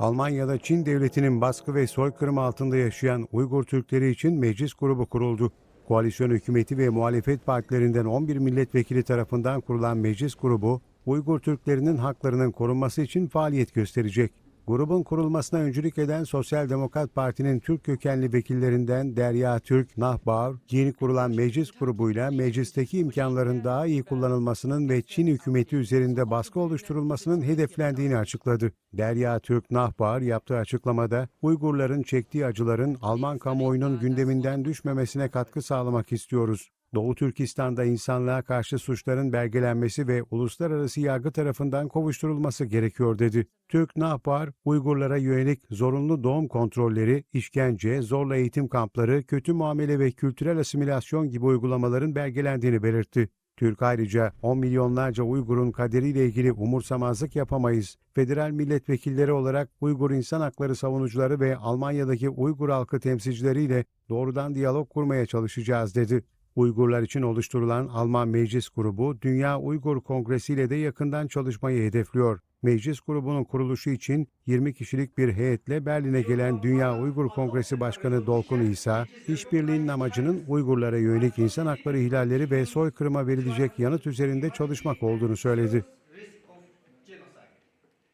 Almanya'da Çin devletinin baskı ve soykırım altında yaşayan Uygur Türkleri için meclis grubu kuruldu. Koalisyon hükümeti ve muhalefet partilerinden 11 milletvekili tarafından kurulan meclis grubu, Uygur Türklerinin haklarının korunması için faaliyet gösterecek. Grubun kurulmasına öncülük eden Sosyal Demokrat Parti'nin Türk kökenli vekillerinden Derya Türk, Nahbağır, yeni kurulan meclis grubuyla meclisteki imkanların daha iyi kullanılmasının ve Çin hükümeti üzerinde baskı oluşturulmasının hedeflendiğini açıkladı. Derya Türk, Nahbağır yaptığı açıklamada, Uygurların çektiği acıların Alman kamuoyunun gündeminden düşmemesine katkı sağlamak istiyoruz. Doğu Türkistan'da insanlığa karşı suçların belgelenmesi ve uluslararası yargı tarafından kovuşturulması gerekiyor dedi. Türk Nahbağır, Uygurlara yönelik zorunlu doğum kontrolleri, işkence, zorla eğitim kampları, kötü muamele ve kültürel asimilasyon gibi uygulamaların belgelendiğini belirtti. Türk ayrıca 10 milyonlarca Uygur'un kaderiyle ilgili umursamazlık yapamayız. Federal milletvekilleri olarak Uygur insan hakları savunucuları ve Almanya'daki Uygur halkı temsilcileriyle doğrudan diyalog kurmaya çalışacağız dedi. Uygurlar için oluşturulan Alman Meclis Grubu, Dünya Uygur Kongresi ile de yakından çalışmayı hedefliyor. Meclis grubunun kuruluşu için 20 kişilik bir heyetle Berlin'e gelen Dünya Uygur Kongresi Başkanı Dolkun İsa, işbirliğinin amacının Uygurlara yönelik insan hakları ihlalleri ve soykırıma verilecek yanıt üzerinde çalışmak olduğunu söyledi.